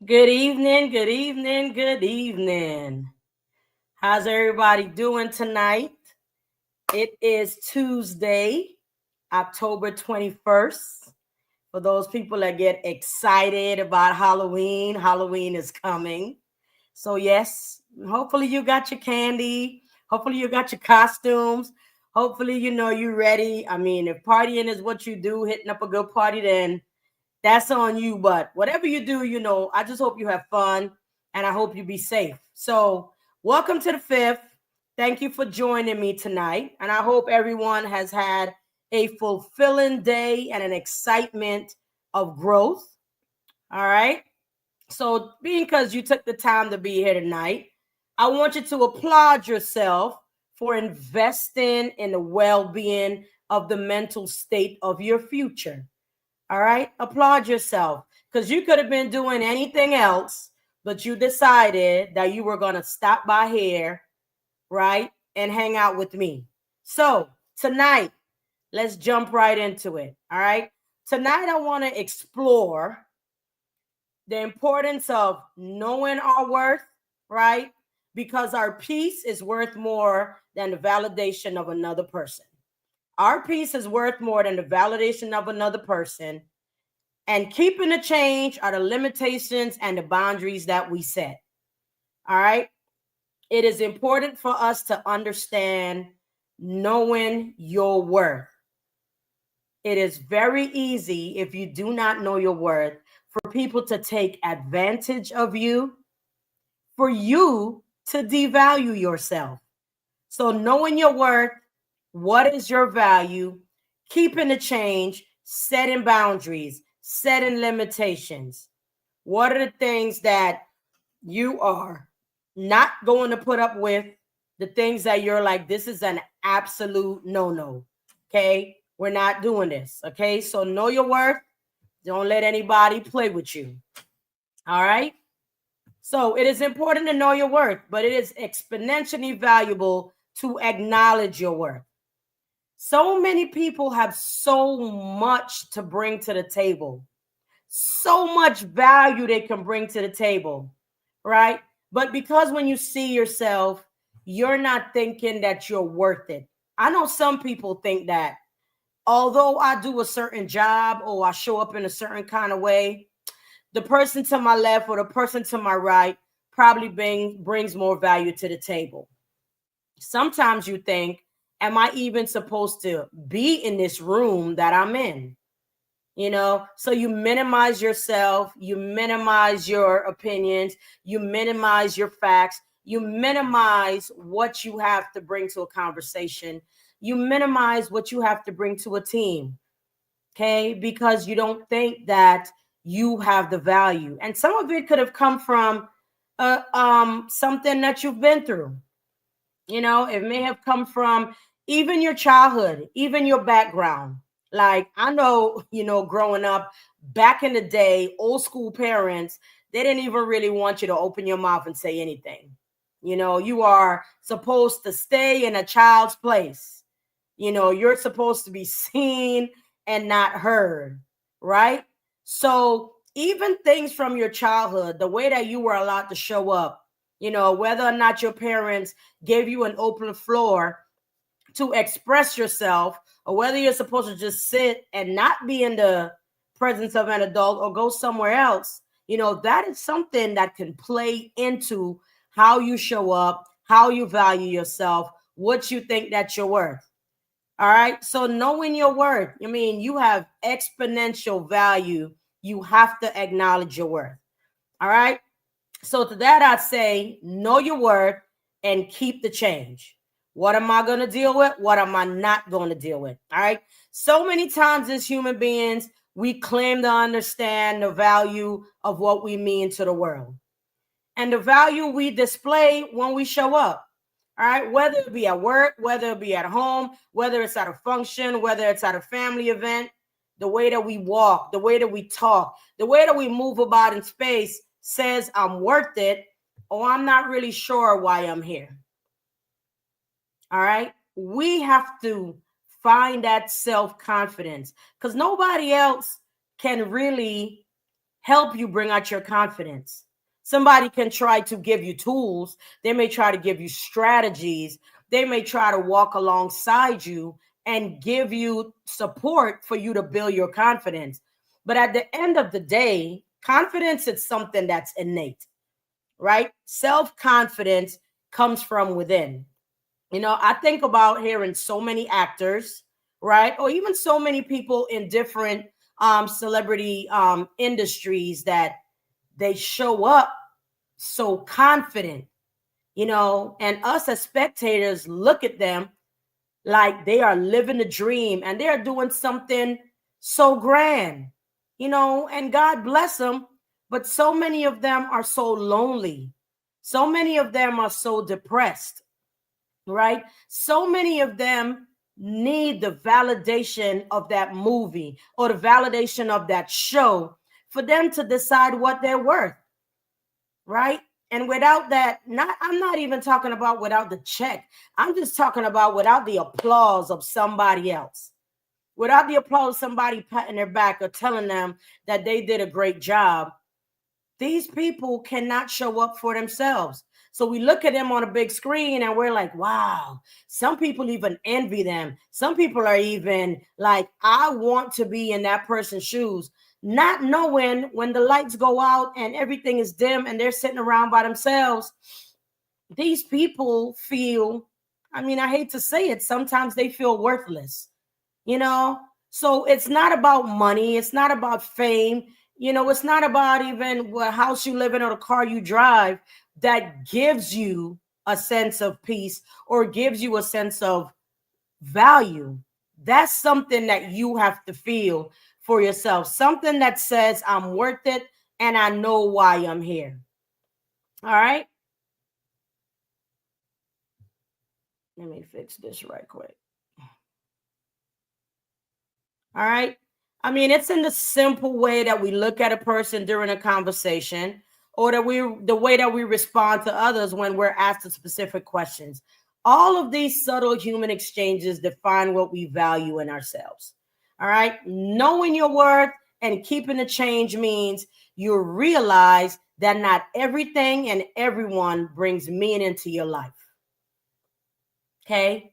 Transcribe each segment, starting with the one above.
Good evening, good evening, good evening. How's everybody doing tonight? It is Tuesday, October 21st. For those people that get excited about Halloween, Halloween is coming. So, yes, hopefully you got your candy. Hopefully you got your costumes. Hopefully, you're ready. I mean, if partying is what you do, hitting up a good party, then that's on you. But whatever you do, I just hope you have fun and I hope you be safe. So, welcome to the fifth. Thank you for joining me tonight. And I hope everyone has had a fulfilling day and an excitement of growth. All right. So, being because you took the time to be here tonight, I want you to applaud yourself for investing in the well being of the mental state of your future. All right. Applaud yourself because you could have been doing anything else, but you decided that you were going to stop by here, right, and hang out with me. So tonight, let's jump right into it. All right. Tonight, I want to explore the importance of knowing our worth, right? Because our peace is worth more than the validation of another person. Our peace is worth more than the validation of another person, and keeping the change are the limitations and the boundaries that we set. All right. It is important for us to understand knowing your worth. It is very easy, if you do not know your worth, for people to take advantage of you, for you to devalue yourself. So, knowing your worth, what is your value, keeping the change, setting boundaries, setting limitations. What are the things that you are not going to put up with? The things that you're like, this is an absolute no. Okay. We're not doing this. Okay. So know your worth. Don't let anybody play with you. All right. So it is important to know your worth, but it is exponentially valuable to acknowledge your worth. So many people have so much to bring to the table, so much value they can bring to the table, right? But because when you see yourself, you're not thinking that you're worth it. I know some people think that although I do a certain job or I show up in a certain kind of way, the person to my left or the person to my right probably brings more value to the table. Sometimes you think, am I even supposed to be in this room that I'm in? So you minimize yourself, you minimize your opinions, you minimize your facts, you minimize what you have to bring to a conversation, you minimize what you have to bring to a team. Okay, because you don't think that you have the value, and some of it could have come from something that you've been through. It may have come from even your childhood, even your background. Like I know, growing up back in the day, old school parents, they didn't even really want you to open your mouth and say anything. You are supposed to stay in a child's place. You're supposed to be seen and not heard, right? So even things from your childhood, the way that you were allowed to show up, whether or not your parents gave you an open floor to express yourself, or whether you're supposed to just sit and not be in the presence of an adult or go somewhere else, that is something that can play into how you show up, how you value yourself, what you think that you're worth. All right. So knowing your worth, you have exponential value. You have to acknowledge your worth. All right. So to that, I'd say know your worth and keep the change. What am I going to deal with? What am I not going to deal with? All right. So many times as human beings, we claim to understand the value of what we mean to the world and the value we display when we show up. All right. Whether it be at work, whether it be at home, whether it's at a function, whether it's at a family event, the way that we walk, the way that we talk, the way that we move about in space says I'm worth it, or I'm not really sure why I'm here. All right. We have to find that self-confidence because nobody else can really help you bring out your confidence. Somebody can try to give you tools. They may try to give you strategies. They may try to walk alongside you and give you support for you to build your confidence. But at the end of the day, confidence is something that's innate, right? Self-confidence comes from within. I think about hearing so many actors, right? Or even so many people in different celebrity industries that they show up so confident, and us as spectators look at them like they are living the dream and they're doing something so grand, and God bless them. But so many of them are so lonely. So many of them are so depressed, right? So many of them need the validation of that movie or the validation of that show for them to decide what they're worth, right? And without that, I'm not even talking about without the check. I'm just talking about without the applause of somebody else. Without the applause of somebody patting their back or telling them that they did a great job, these people cannot show up for themselves. So we look at them on a big screen and we're like, wow, some people even envy them. Some people are even like, I want to be in that person's shoes, not knowing when the lights go out and everything is dim and they're sitting around by themselves. These people feel, I hate to say it, sometimes they feel worthless, you know? So it's not about money. It's not about fame. It's not about even what house you live in or the car you drive that gives you a sense of peace or gives you a sense of value. That's something that you have to feel for yourself. Something that says, I'm worth it and I know why I'm here. All right. Let me fix this right quick. All right. It's in the simple way that we look at a person during a conversation or the way that we respond to others when we're asked specific questions. All of these subtle human exchanges define what we value in ourselves. All right. Knowing your worth and keeping the change means you realize that not everything and everyone brings meaning to your life. Okay.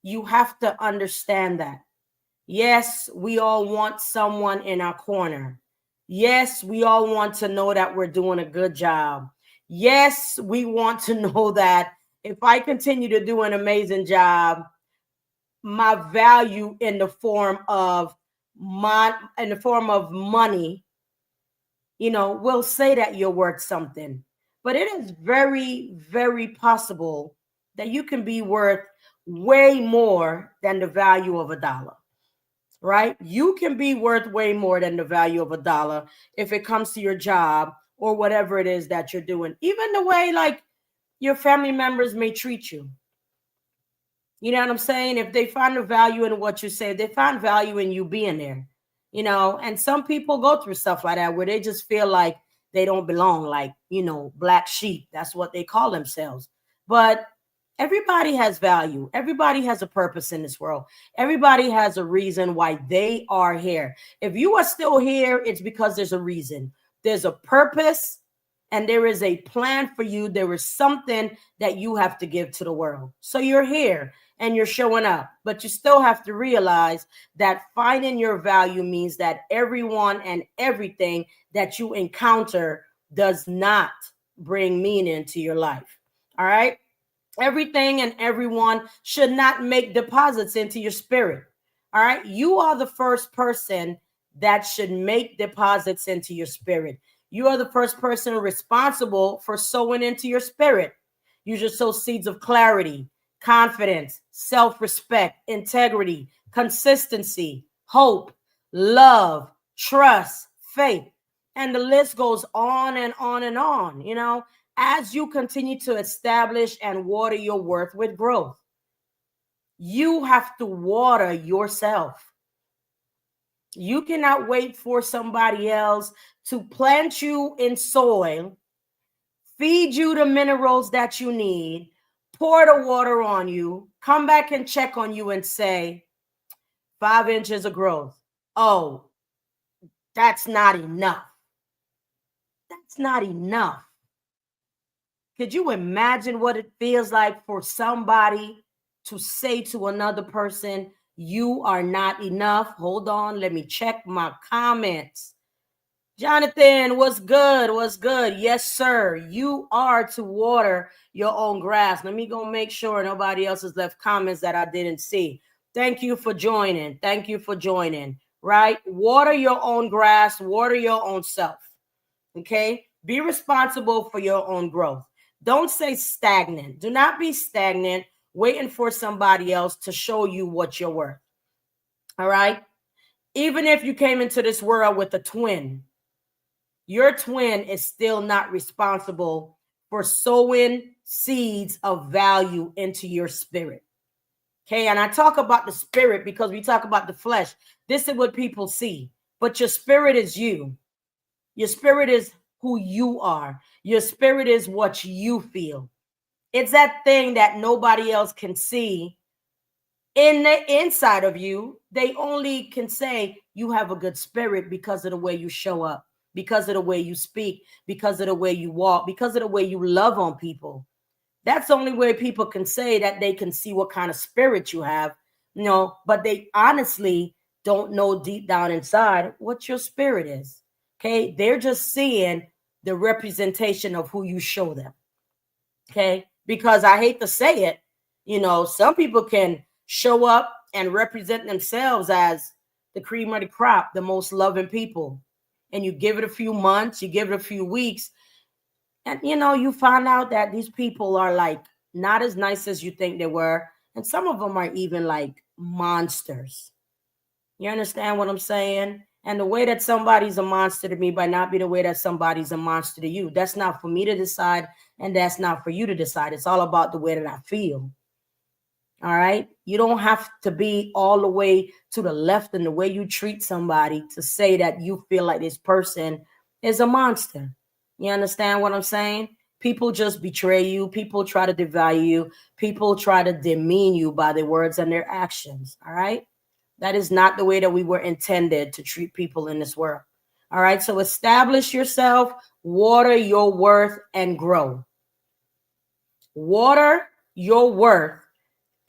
You have to understand that. Yes, we all want someone in our corner. Yes, we all want to know that we're doing a good job. Yes, we want to know that if I continue to do an amazing job, my value in the form of money, will say that you're worth something. But it is very, very possible that you can be worth way more than the value of $1. Right? You can be worth way more than the value of $1 if it comes to your job or whatever it is that you're doing. Even the way like your family members may treat you. You know what I'm saying? If they find the value in what you say, they find value in you being there. And some people go through stuff like that where they just feel like they don't belong, like, black sheep. That's what they call themselves. But everybody has value. Everybody has a purpose in this world. Everybody has a reason why they are here. If you are still here, it's because there's a reason. There's a purpose and there is a plan for you. There is something that you have to give to the world. So you're here and you're showing up, but you still have to realize that finding your value means that everyone and everything that you encounter does not bring meaning to your life. All right. Everything and everyone should not make deposits into your spirit. All right. You are the first person that should make deposits into your spirit. You are the first person responsible for sowing into your spirit. You should sow seeds of clarity, confidence, self-respect, integrity, consistency, hope, love, trust, faith. And the list goes on and on and on, as you continue to establish and water your worth with growth. You have to water yourself. You cannot wait for somebody else to plant you in soil, feed you the minerals that you need, pour the water on you, come back and check on you and say, 5 inches of growth. Oh, that's not enough. It's not enough. Could you imagine what it feels like for somebody to say to another person, you are not enough? Hold on, let me check my comments. Jonathan, what's good? What's good? Yes, sir. You are to water your own grass. Let me go make sure nobody else has left comments that I didn't see. Thank you for joining. Thank you for joining. Right? Water your own grass, water your own self. Okay? Be responsible for your own growth. Don't stay stagnant. Do not be stagnant waiting for somebody else to show you what you're worth. All right? Even if you came into this world with a twin, your twin is still not responsible for sowing seeds of value into your spirit. Okay, and I talk about the spirit because we talk about the flesh. This is what people see, but your spirit is you. Your spirit is who you are. Your spirit is what you feel. It's that thing that nobody else can see in the inside of you. They only can say you have a good spirit because of the way you show up, because of the way you speak, because of the way you walk, because of the way you love on people. That's the only way people can say that they can see what kind of spirit you have, but they honestly don't know deep down inside what your spirit is. Okay, they're just seeing the representation of who you show them. Okay, because I hate to say it, some people can show up and represent themselves as the cream of the crop, the most loving people. And you give it a few months, you give it a few weeks, and you find out that these people are like not as nice as you think they were. And some of them are even like monsters. You understand what I'm saying? And the way that somebody's a monster to me might not be the way that somebody's a monster to you. That's not for me to decide, and that's not for you to decide. It's all about the way that I feel. All right? You don't have to be all the way to the left in the way you treat somebody to say that you feel like this person is a monster. You understand what I'm saying? People just betray you. People try to devalue you. People try to demean you by their words and their actions. All right? That is not the way that we were intended to treat people in this world. All right. So establish yourself, water your worth, and grow. Water your worth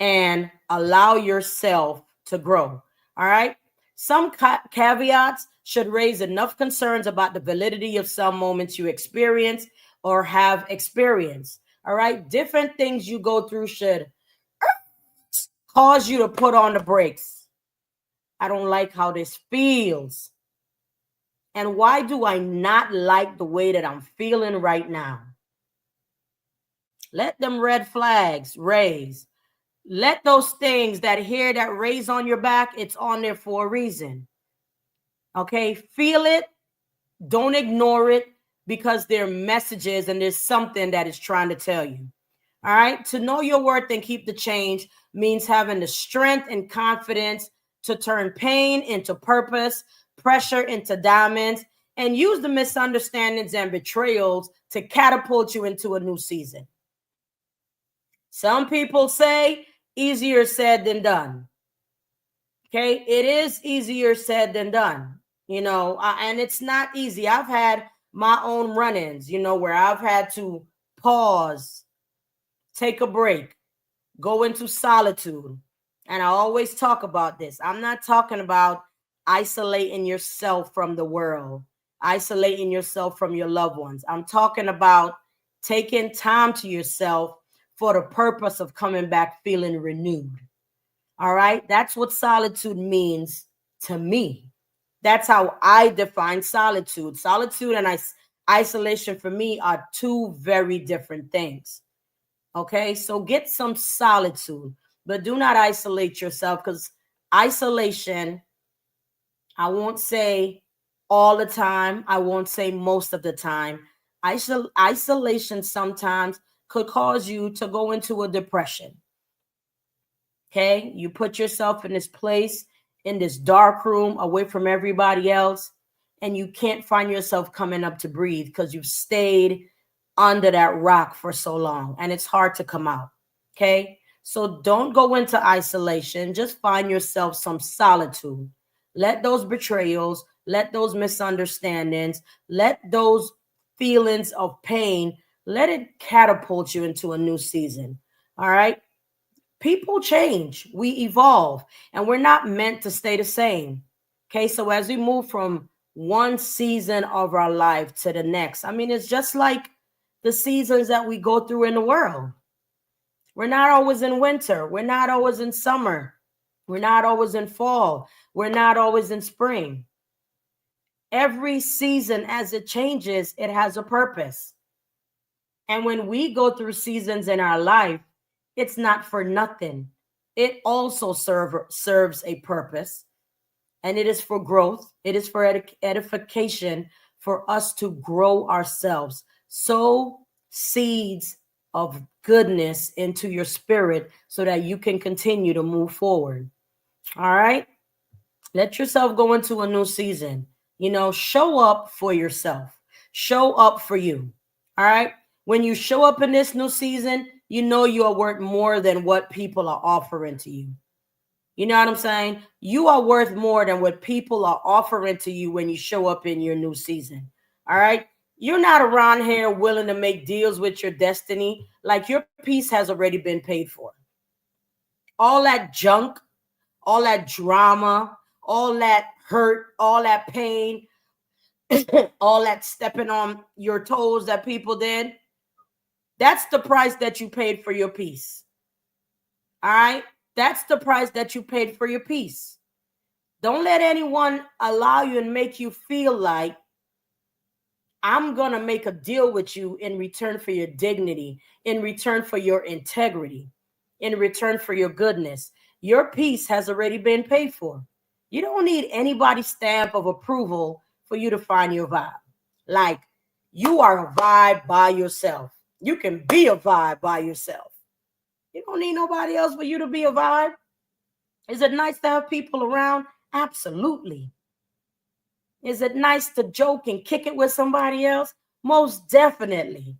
and allow yourself to grow. All right. Some caveats should raise enough concerns about the validity of some moments you experience or have experienced. All right. Different things you go through should cause you to put on the brakes. I don't like how this feels. And why do I not like the way that I'm feeling right now? Let them red flags raise. Let those things that raise on your back, it's on there for a reason. Okay, feel it. Don't ignore it because they're messages and there's something that is trying to tell you. All right, to know your worth and keep the change means having the strength and confidence to turn pain into purpose, pressure into diamonds, and use the misunderstandings and betrayals to catapult you into a new season. Some people say easier said than done. Okay, it is easier said than done, and it's not easy. I've had my own run-ins, where I've had to pause, take a break, go into solitude. And I always talk about this. I'm not talking about isolating yourself from the world, isolating yourself from your loved ones. I'm talking about taking time to yourself for the purpose of coming back feeling renewed. All right? That's what solitude means to me. That's how I define solitude. Solitude and isolation for me are two very different things. Okay, so get some solitude, but do not isolate yourself, because isolation, I won't say all the time, I won't say most of the time. Isolation sometimes could cause you to go into a depression. Okay, you put yourself in this place, in this dark room, away from everybody else, and you can't find yourself coming up to breathe because you've stayed under that rock for so long and it's hard to come out. Okay, so don't go into isolation. Just find yourself some solitude. Let those betrayals, let those misunderstandings, let those feelings of pain, let it catapult you into a new season. All right. People change, we evolve, and we're not meant to stay the same. Okay. So as we move from one season of our life to the next, I mean, it's just like the seasons that we go through in the world. We're not always in winter. We're not always in summer. We're not always in fall. We're not always in spring. Every season, as it changes, it has a purpose. And when we go through seasons in our life, it's not for nothing. It also serves a purpose, and it is for growth. It is for edification, for us to grow ourselves. Sow seeds of goodness into your spirit so that you can continue to move forward. All right. Let yourself go into a new season. Show up for yourself. Show up for you. All right. When you show up in this new season, you are worth more than what people are offering to you. You know what I'm saying? You are worth more than what people are offering to you when you show up in your new season. All right. You're not around here willing to make deals with your destiny. Like, your piece has already been paid for. All that junk, all that drama, all that hurt, all that pain, all that stepping on your toes that people did. That's the price that you paid for your peace. All right. That's the price that you paid for your peace. Don't let anyone allow you and make you feel like I'm going to make a deal with you in return for your dignity, in return for your integrity, in return for your goodness. Your peace has already been paid for. You don't need anybody's stamp of approval for you to find your vibe. Like, you are a vibe by yourself. You can be a vibe by yourself. You don't need nobody else for you to be a vibe. Is it nice to have people around? Absolutely. Is it nice to joke and kick it with somebody else? Most definitely.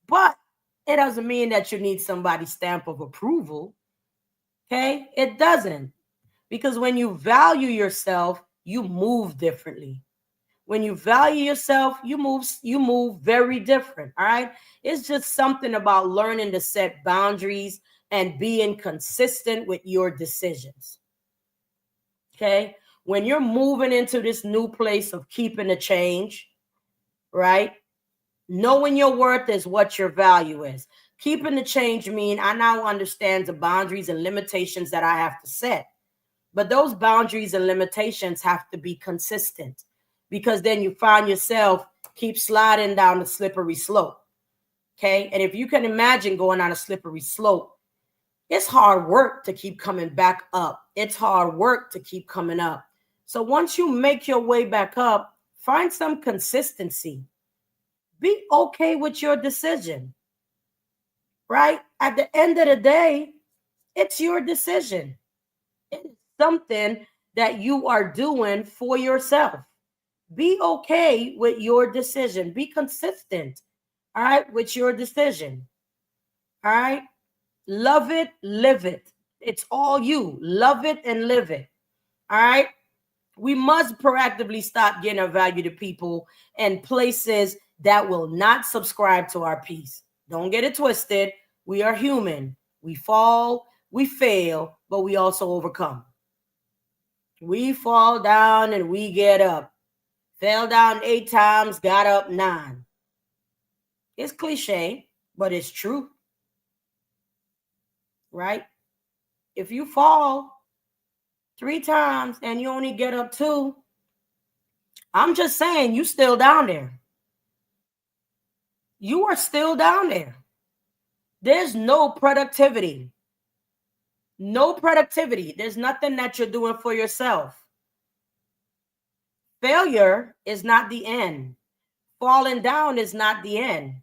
But it doesn't mean that you need somebody's stamp of approval. Okay? It doesn't. Because when you value yourself, you move differently. When you value yourself, you move very different. All right. It's just something about learning to set boundaries and being consistent with your decisions. Okay. When you're moving into this new place of keeping the change, right? Knowing your worth is what your value is. Keeping the change mean I now understand the boundaries and limitations that I have to set. But those boundaries and limitations have to be consistent, because then you find yourself keep sliding down the slippery slope. Okay. And if you can imagine going on a slippery slope, it's hard work to keep coming back up. It's hard work to keep coming up. So once you make your way back up, find some consistency. Be okay with your decision, right? At the end of the day, it's your decision. It's something that you are doing for yourself. Be okay with your decision. Be consistent, all right, with your decision. All right. Love it, live it. It's all you. Love it and live it. All right. We must proactively stop getting our value to people and places that will not subscribe to our peace. Don't get it twisted. We are human. We fall, we fail, but we also overcome. We fall down and we get up. Fell down 8 times, got up 9. It's cliche, but it's true. Right? If you fall 3 times and you only get up 2, I'm just saying you still down there. You are still down there. There's no productivity. No productivity. There's nothing that you're doing for yourself. Failure is not the end. Falling down is not the end.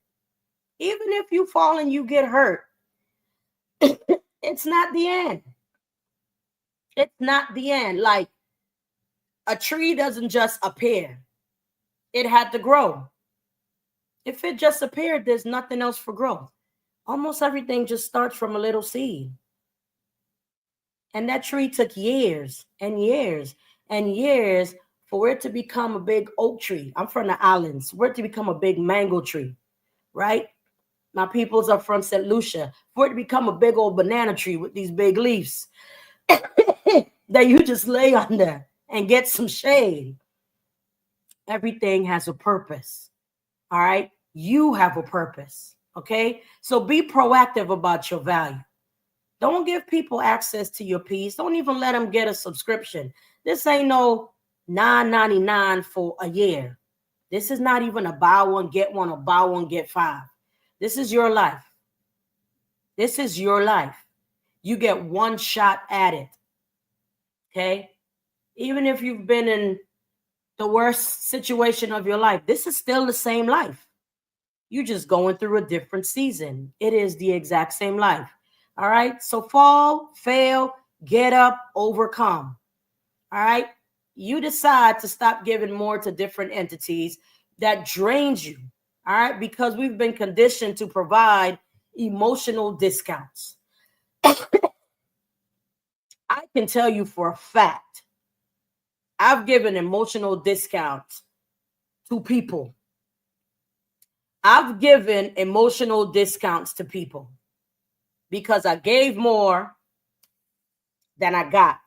Even if you fall and you get hurt, it's not the end. It's not the end. Like, a tree doesn't just appear. It had to grow. If it just appeared, there's nothing else for growth. Almost everything just starts from a little seed. And that tree took years and years and years for it to become a big oak tree, I'm from the islands, for it to become a big mango tree, right? My peoples are from St. Lucia, for it to become a big old banana tree with these big leaves that you just lay under and get some shade. Everything has a purpose. All right. You have a purpose. Okay. So be proactive about your value. Don't give people access to your piece. Don't even let them get a subscription. This ain't no $9.99 for a year. This is not even a buy one, get one, or buy one, get five. This is your life. This is your life. You get one shot at it. Okay. Even if you've been in the worst situation of your life, this is still the same life. You're just going through a different season. It is the exact same life. All right. So fall, fail, get up, overcome. All right. You decide to stop giving more to different entities that drains you. All right. Because we've been conditioned to provide emotional discounts. I can tell you for a fact, I've given emotional discounts to people. I've given emotional discounts to people because I gave more than I got.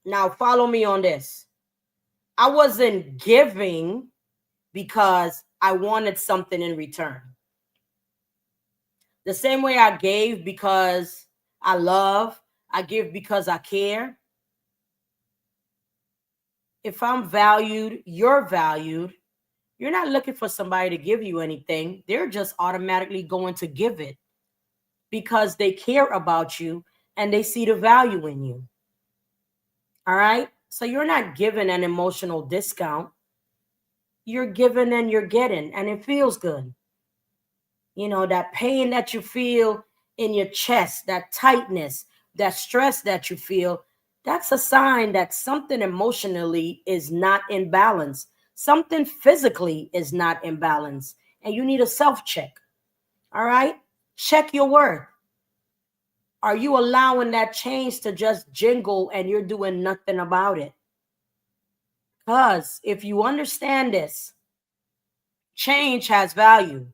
Now, follow me on this. I wasn't giving because I wanted something in return. The same way I gave because I love, I give because I care. If I'm valued, you're valued. You're not looking for somebody to give you anything. They're just automatically going to give it because they care about you and they see the value in you. All right. So you're not given an emotional discount. You're given and you're getting, and it feels good. You know, that pain that you feel in your chest, that tightness, that stress that you feel, that's a sign that something emotionally is not in balance. Something physically is not in balance, and you need a self-check. All right? Check your worth. Are you allowing that change to just jingle and you're doing nothing about it? Because if you understand this, change has value.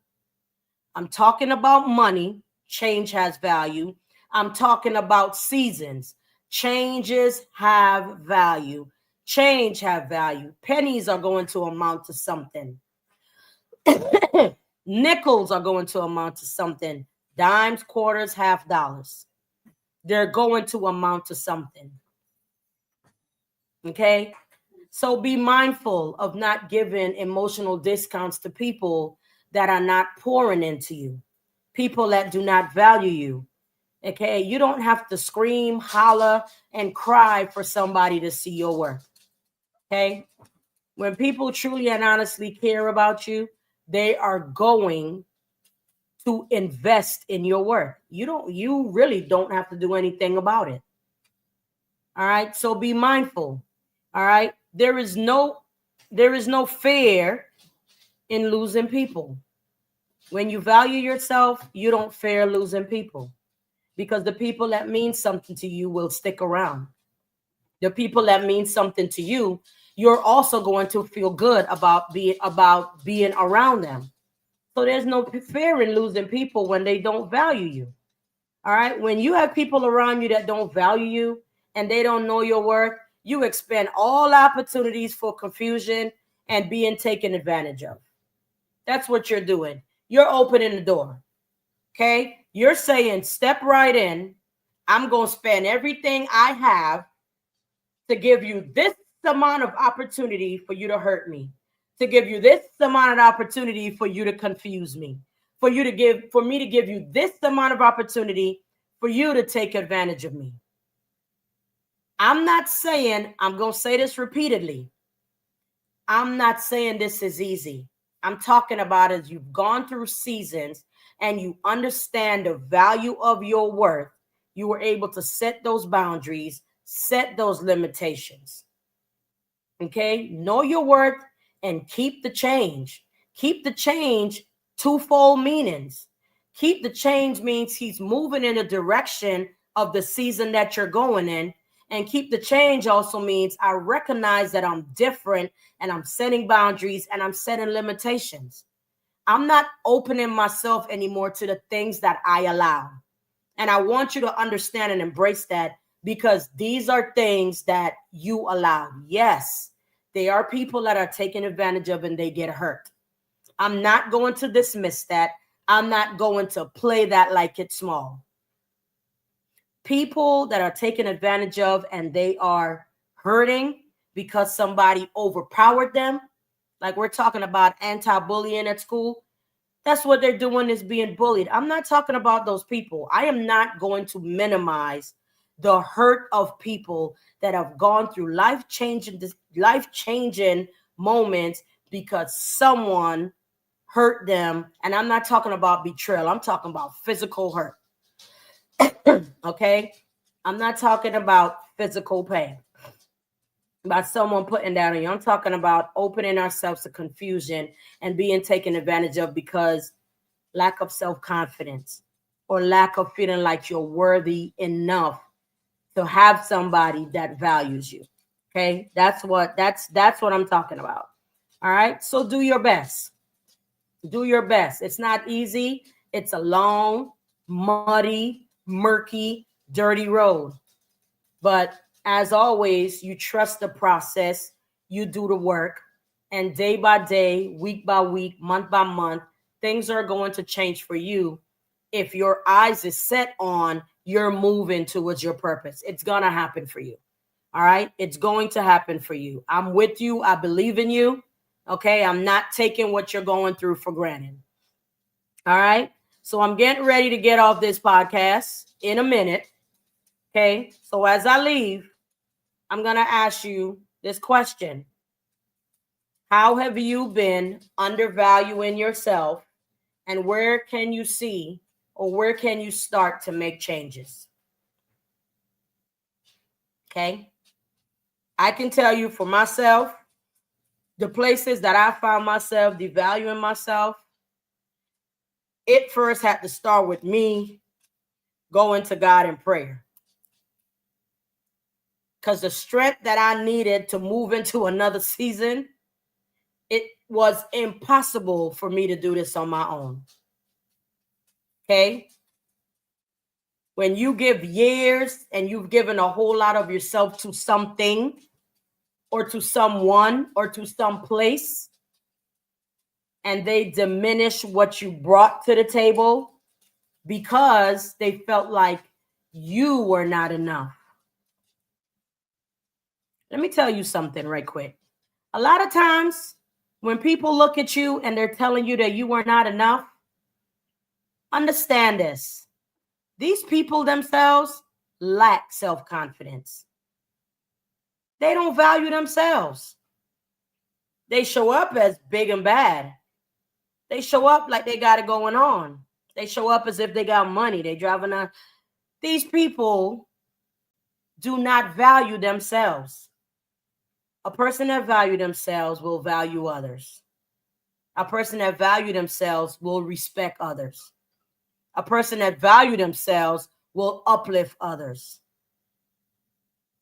I'm talking about money. Change has value. I'm talking about seasons. Changes have value. Change have value. Pennies are going to amount to something. Nickels are going to amount to something. Dimes, quarters, half dollars. They're going to amount to something. Okay? So be mindful of not giving emotional discounts to people that are not pouring into you, people that do not value you. Okay? You don't have to scream, holler, and cry for somebody to see your worth. Okay? When people truly and honestly care about you, they are going to invest in your work. You really don't have to do anything about it. All right. So be mindful. All right. There is no fear in losing people. When you value yourself, you don't fear losing people because the people that mean something to you will stick around. The people that mean something to you, you're also going to feel good about being around them. So there's no fear in losing people when they don't value you. All right. When you have people around you that don't value you and they don't know your worth, you expend all opportunities for confusion and being taken advantage of. That's what you're doing. You're opening the door. Okay. You're saying, step right in. I'm going to spend everything I have to give you this amount of opportunity for you to hurt me, to give you this amount of opportunity for you to confuse me, for me to give you this amount of opportunity for you to take advantage of me. I'm not saying, I'm going to say this repeatedly, I'm not saying this is easy. I'm talking about as you've gone through seasons and you understand the value of your worth, you were able to set those boundaries, set those limitations. Okay, know your worth and keep the change. Keep the change, twofold meanings. Keep the change means he's moving in the direction of the season that you're going in. And keep the change also means I recognize that I'm different and I'm setting boundaries and I'm setting limitations. I'm not opening myself anymore to the things that I allow. And I want you to understand and embrace that, because these are things that you allow. Yes, they are people that are taken advantage of and they get hurt. I'm not going to dismiss that. I'm not going to play that like it's small. People that are taken advantage of and they are hurting because somebody overpowered them, like we're talking about anti-bullying at school. That's what they're doing, is being bullied. I'm not talking about those people. I am not going to minimize the hurt of people that have gone through life-changing moments because someone hurt them. And I'm not talking about betrayal. I'm talking about physical hurt. Okay? I'm not talking about physical pain, about someone putting down on you. I'm talking about opening ourselves to confusion and being taken advantage of because lack of self-confidence or lack of feeling like you're worthy enough to have somebody that values you. Okay? That's what I'm talking about. All right? So do your best. Do your best. It's not easy. It's a long, muddy, murky, dirty road. But as always, you trust the process, you do the work, and day by day, week by week, month by month, things are going to change for you if your eyes is set on you're moving towards your purpose. It's going to happen for you. All right? It's going to happen for you. I'm with you. I believe in you. Okay? I'm not taking what you're going through for granted. All right? So I'm getting ready to get off this podcast in a minute. Okay? So as I leave, I'm going to ask you this question. How have you been undervaluing yourself, and where can you see or where can you start to make changes? Okay. I can tell you for myself, the places that I found myself devaluing myself, it first had to start with me going to God in prayer. Because the strength that I needed to move into another season, it was impossible for me to do this on my own. Okay? When you give years and you've given a whole lot of yourself to something or to someone or to some place, and they diminish what you brought to the table because they felt like you were not enough. Let me tell you something right quick. A lot of times when people look at you and they're telling you that you were not enough, understand this. These people themselves lack self-confidence. They don't value themselves. They show up as big and bad. They show up like they got it going on. They show up as if they got money. They driving a. These people do not value themselves. A person that value themselves will value others. A person that value themselves will respect others. A person that value themselves will uplift others.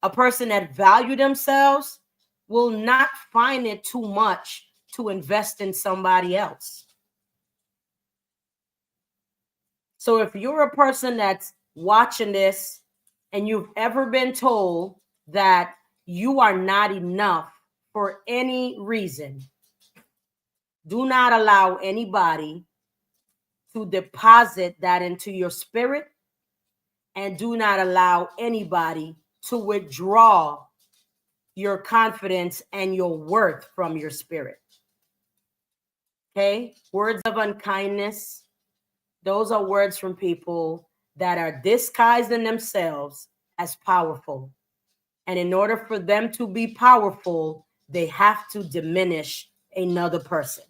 A person that value themselves will not find it too much to invest in somebody else. So if you're a person that's watching this and you've ever been told that you are not enough for any reason, do not allow anybody to deposit that into your spirit, and do not allow anybody to withdraw your confidence and your worth from your spirit. Okay? Words of unkindness, those are words from people that are disguising themselves as powerful. And in order for them to be powerful, they have to diminish another person.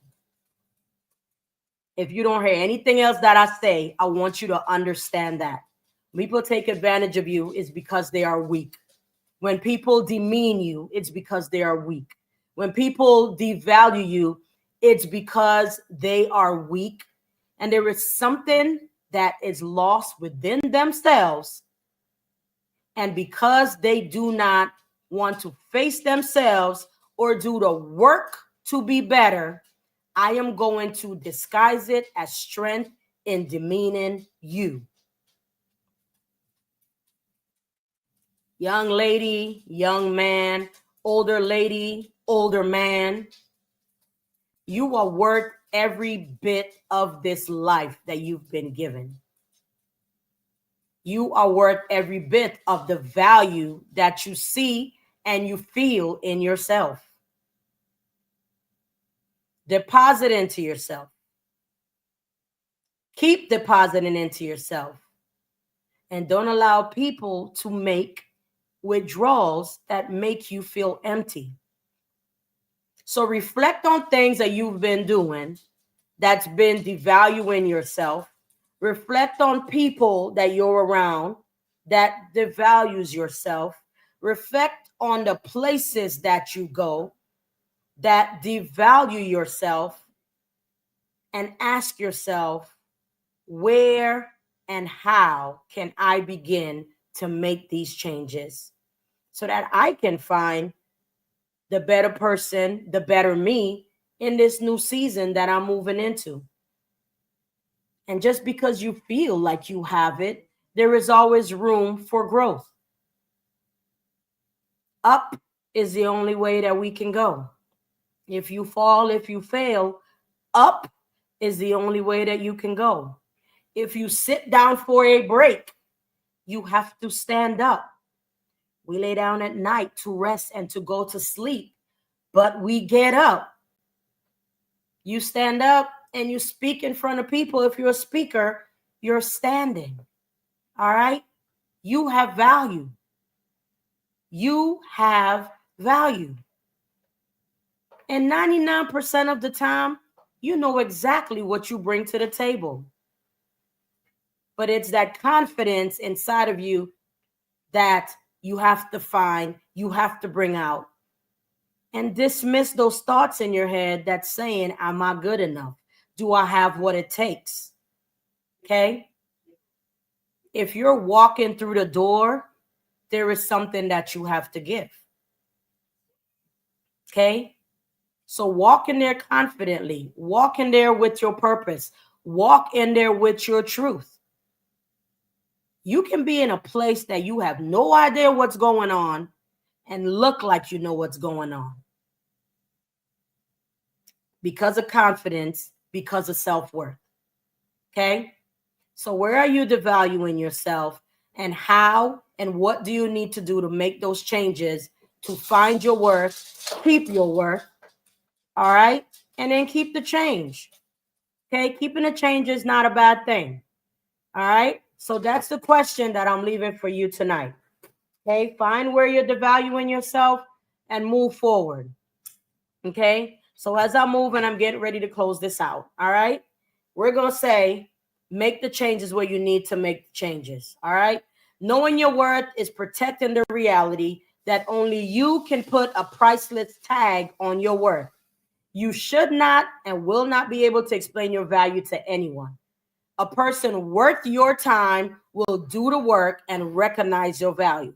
If you don't hear anything else that I say, I want you to understand that. When people take advantage of you, it's because they are weak. When people demean you, it's because they are weak. When people devalue you, it's because they are weak. And there is something that is lost within themselves And because they do not want to face themselves or do the work to be better, I am going to disguise it as strength in demeaning you. Young lady, young man, older lady, older man, you are worth every bit of this life that you've been given. You are worth every bit of the value that you see and you feel in yourself. Deposit into yourself. Keep depositing into yourself. And don't allow people to make withdrawals that make you feel empty. So reflect on things that you've been doing that's been devaluing yourself. Reflect on people that you're around that devalues yourself. Reflect on the places that you go that devalue yourself, and ask yourself, where and how can I begin to make these changes so that I can find the better person, the better me in this new season that I'm moving into. And just because you feel like you have it, there is always room for growth. Up is the only way that we can go. If you fall, if you fail, up is the only way that you can go. If you sit down for a break, you have to stand up. We lay down at night to rest and to go to sleep, but we get up. You stand up and you speak in front of people. If you're a speaker, you're standing. All right? You have value. You have value. And 99% of the time, you know exactly what you bring to the table. But it's that confidence inside of you that you have to find, you have to bring out. And dismiss those thoughts in your head that's saying, am I good enough? Do I have what it takes? Okay? If you're walking through the door, there is something that you have to give. Okay? So walk in there confidently. Walk in there with your purpose. Walk in there with your truth. You can be in a place that you have no idea what's going on and look like you know what's going on. Because of confidence, because of self-worth. Okay? So where are you devaluing yourself, and how and what do you need to do to make those changes to find your worth, keep your worth, all right? And then keep the change. Okay? Keeping the change is not a bad thing. All right? So that's the question that I'm leaving for you tonight. Okay? Find where you're devaluing yourself and move forward. Okay? So as I'm moving, I'm getting ready to close this out. All right? We're going to say, make the changes where you need to make the changes. All right? Knowing your worth is protecting the reality that only you can put a priceless tag on your worth. You should not and will not be able to explain your value to anyone. A person worth your time will do the work and recognize your value.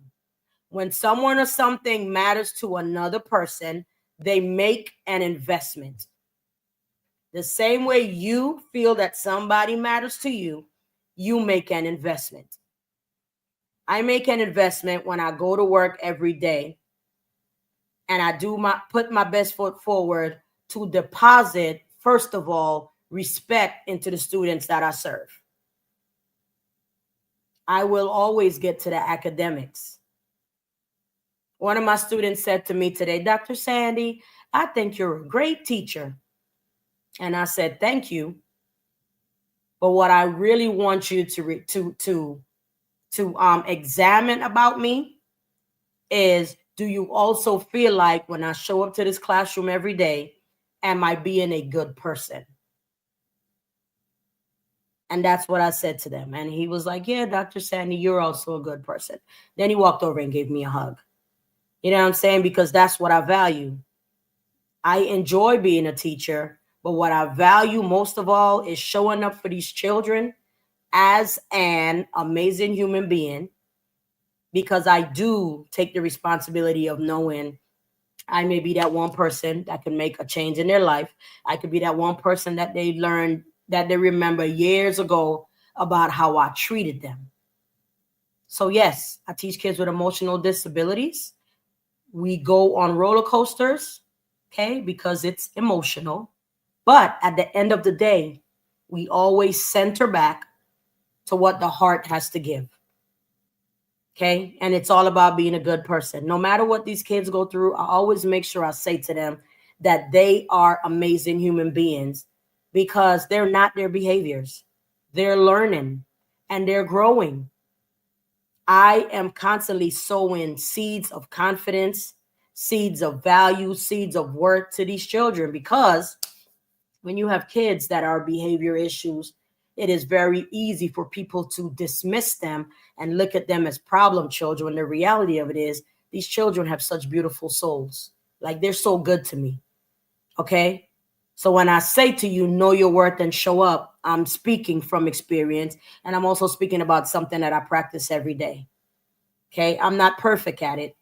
When someone or something matters to another person, they make an investment. The same way you feel that somebody matters to you, you make an investment. I make an investment when I go to work every day and I put my best foot forward to deposit, first of all, respect into the students that I serve. I will always get to the academics. One of my students said to me today, Dr. Sandy, I think you're a great teacher. And I said, thank you. But what I really want you to examine about me is, do you also feel like when I show up to this classroom every day, am I being a good person? And that's what I said to them. And he was like, yeah, Dr. Sandy, you're also a good person. Then he walked over and gave me a hug. You know what I'm saying? Because that's what I value. I enjoy being a teacher, but what I value most of all is showing up for these children as an amazing human being, because I do take the responsibility of knowing I may be that one person that can make a change in their life. I could be that one person that they learned, that they remember years ago about how I treated them. So yes, I teach kids with emotional disabilities. We go on roller coasters, okay, because it's emotional. But at the end of the day, we always center back to what the heart has to give. Okay. And it's all about being a good person. No matter what these kids go through, I always make sure I say to them that they are amazing human beings because they're not their behaviors. They're learning and they're growing. I am constantly sowing seeds of confidence, seeds of value, seeds of worth to these children, because when you have kids that are behavior issues, it is very easy for people to dismiss them and look at them as problem children. The reality of it is these children have such beautiful souls. Like, they're so good to me. Okay. So when I say to you, know your worth and show up, I'm speaking from experience. And I'm also speaking about something that I practice every day. Okay. I'm not perfect at it.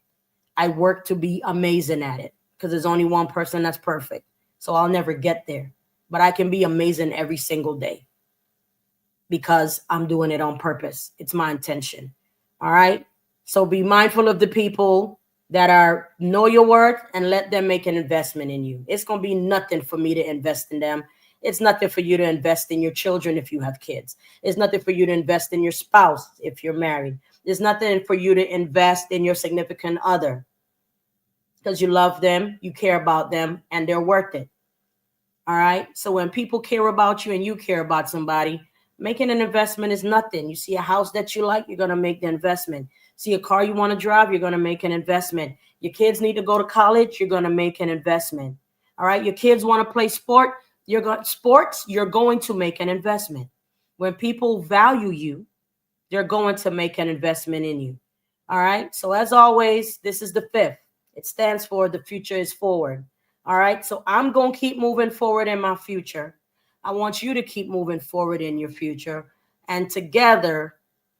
I work to be amazing at it because there's only one person that's perfect. So I'll never get there, but I can be amazing every single day because I'm doing it on purpose. It's my intention. All right. So be mindful of the people that are, know your worth, and let them make an investment in you. It's going to be nothing for me to invest in them. It's nothing for you to invest in your children if you have kids. It's nothing for you to invest in your spouse if you're married. There's nothing for you to invest in your significant other because you love them, you care about them, and they're worth it. All right. So when people care about you and you care about somebody, making an investment is nothing. You see a house that you like, you're going to make the investment. See a car you want to drive, you're going to make an investment. Your kids need to go to college, you're going to make an investment. All right. Your kids want to play sports, you're going to make an investment. When people value you, they're going to make an investment in you. All right. So as always, this is the 5th. It stands for the future is forward. All right. So I'm going to keep moving forward in my future. I want you to keep moving forward in your future. And together,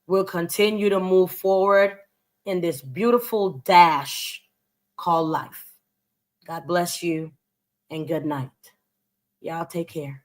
we'll continue to move forward in this beautiful dash called life. God bless you and good night. Y'all take care.